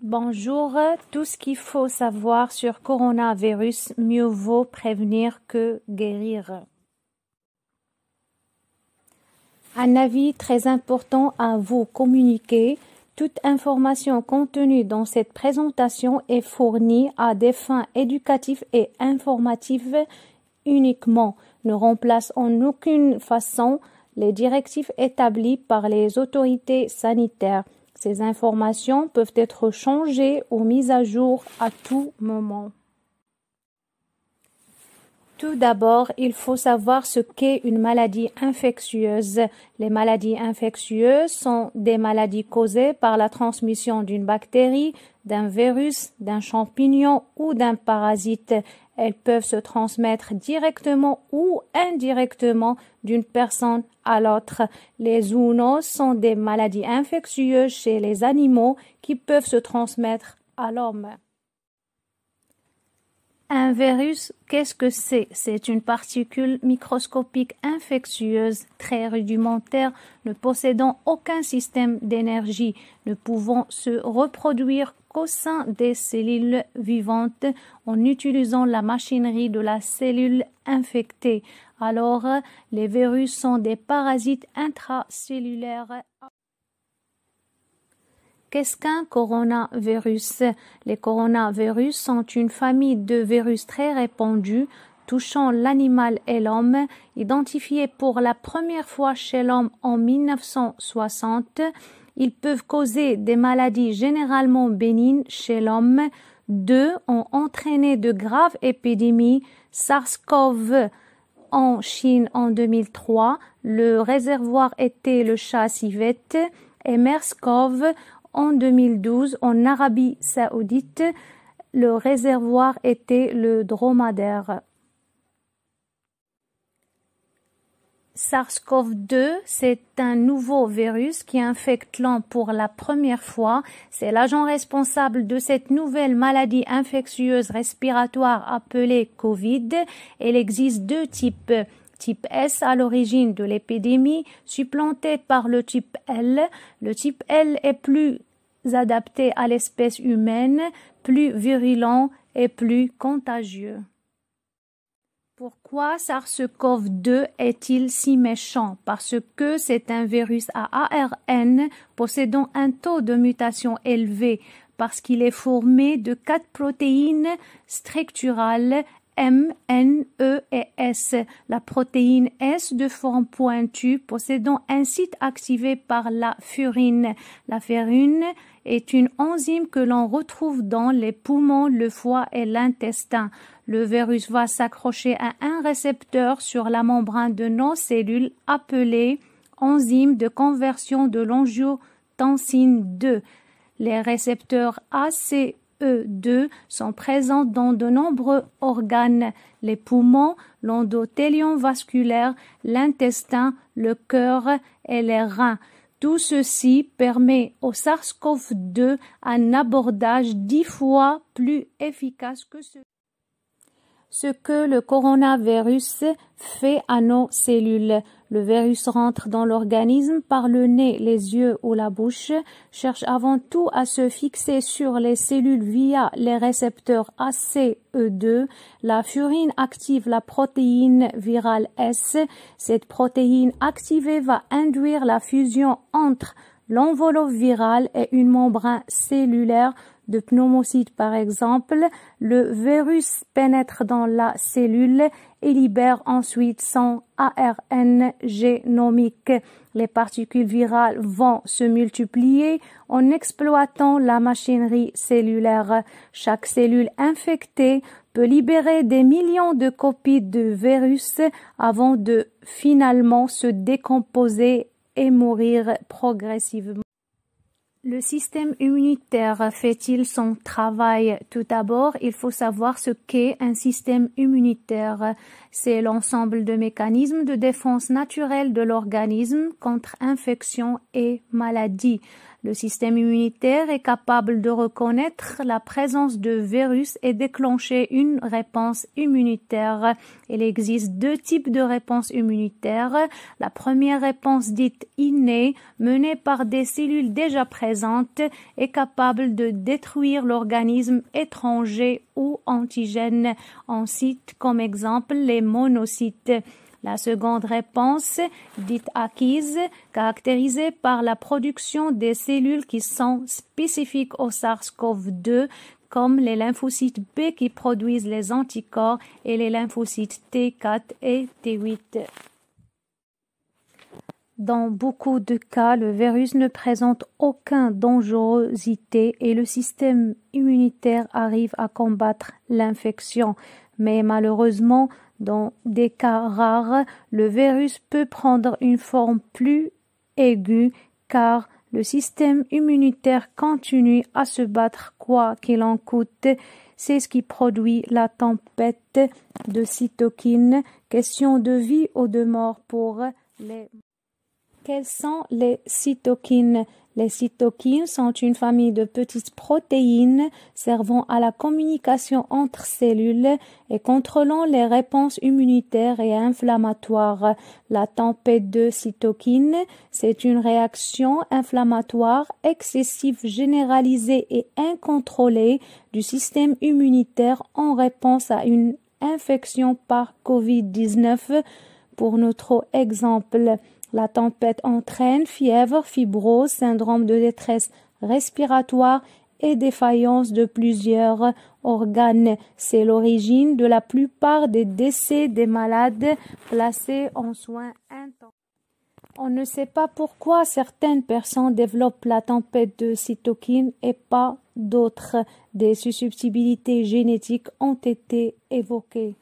Bonjour, tout ce qu'il faut savoir sur coronavirus, mieux vaut prévenir que guérir. Un avis très important à vous communiquer. Toute information contenue dans cette présentation est fournie à des fins éducatives et informatives uniquement, ne remplace en aucune façon les directives établies par les autorités sanitaires. Ces informations peuvent être changées ou mises à jour à tout moment. Tout d'abord, il faut savoir ce qu'est une maladie infectieuse. Les maladies infectieuses sont des maladies causées par la transmission d'une bactérie, d'un virus, d'un champignon ou d'un parasite. Elles peuvent se transmettre directement ou indirectement d'une personne à l'autre. Les zoonoses sont des maladies infectieuses chez les animaux qui peuvent se transmettre à l'homme. Un virus, qu'est-ce que c'est? C'est une particule microscopique infectieuse, très rudimentaire, ne possédant aucun système d'énergie, ne pouvant se reproduire qu'au sein des cellules vivantes en utilisant la machinerie de la cellule infectée. Alors, les virus sont des parasites intracellulaires. Qu'est-ce qu'un coronavirus? Les coronavirus sont une famille de virus très répandus touchant l'animal et l'homme, identifiés pour la première fois chez l'homme en 1960. Ils peuvent causer des maladies généralement bénignes chez l'homme. Deux ont entraîné de graves épidémies. SARS-CoV en Chine en 2003, le réservoir était le chat civette, et MERS-CoV en 2012, en Arabie Saoudite, le réservoir était le dromadaire. SARS-CoV-2, c'est un nouveau virus qui infecte l'homme pour la première fois. C'est l'agent responsable de cette nouvelle maladie infectieuse respiratoire appelée Covid. Il existe deux types. Type S à l'origine de l'épidémie, supplanté par le type L. Le type L est plus adapté à l'espèce humaine, plus virulent et plus contagieux. Pourquoi SARS-CoV-2 est-il si méchant? Parce que c'est un virus à ARN possédant un taux de mutation élevé, parce qu'il est formé de 4 protéines structurales M, N, E et S. La protéine S de forme pointue possédant un site activé par la furine. La furine est une enzyme que l'on retrouve dans les poumons, le foie et l'intestin. Le virus va s'accrocher à un récepteur sur la membrane de nos cellules appelé enzyme de conversion de l'angiotensine 2. Les récepteurs ACE2 sont présents dans de nombreux organes, les poumons, l'endothélium vasculaire, l'intestin, le cœur et les reins. Tout ceci permet au SARS-CoV-2 un abordage 10 fois plus efficace que ce que le coronavirus fait à nos cellules. Le virus rentre dans l'organisme par le nez, les yeux ou la bouche, cherche avant tout à se fixer sur les cellules via les récepteurs ACE2. La furine active la protéine virale S. Cette protéine activée va induire la fusion entre l'enveloppe virale et une membrane cellulaire de pneumocytes par exemple. Le virus pénètre dans la cellule et libère ensuite son ARN génomique. Les particules virales vont se multiplier en exploitant la machinerie cellulaire. Chaque cellule infectée peut libérer des millions de copies de virus avant de finalement se décomposer et mourir progressivement. Le système immunitaire fait-il son travail? Tout d'abord, il faut savoir ce qu'est un système immunitaire. C'est l'ensemble de mécanismes de défense naturelle de l'organisme contre infection et maladie. Le système immunitaire est capable de reconnaître la présence de virus et déclencher une réponse immunitaire. Il existe deux types de réponses immunitaires. La première réponse dite innée, menée par des cellules déjà présentes, est capable de détruire l'organisme étranger ou antigène. On cite comme exemple les monocytes. La seconde réponse, dite acquise, caractérisée par la production des cellules qui sont spécifiques au SARS-CoV-2, comme les lymphocytes B qui produisent les anticorps et les lymphocytes T4 et T8. Dans beaucoup de cas, le virus ne présente aucune dangerosité et le système immunitaire arrive à combattre l'infection. Mais malheureusement, dans des cas rares, le virus peut prendre une forme plus aiguë car le système immunitaire continue à se battre quoi qu'il en coûte. C'est ce qui produit la tempête de cytokines, question de vie ou de mort pour les... Quelles sont les cytokines? Les cytokines sont une famille de petites protéines servant à la communication entre cellules et contrôlant les réponses immunitaires et inflammatoires. La tempête de cytokines, c'est une réaction inflammatoire excessive généralisée et incontrôlée du système immunitaire en réponse à une infection par COVID-19. Pour notre exemple, la tempête entraîne fièvre, fibrose, syndrome de détresse respiratoire et défaillance de plusieurs organes. C'est l'origine de la plupart des décès des malades placés en soins intensifs. On ne sait pas pourquoi certaines personnes développent la tempête de cytokines et pas d'autres. Des susceptibilités génétiques ont été évoquées.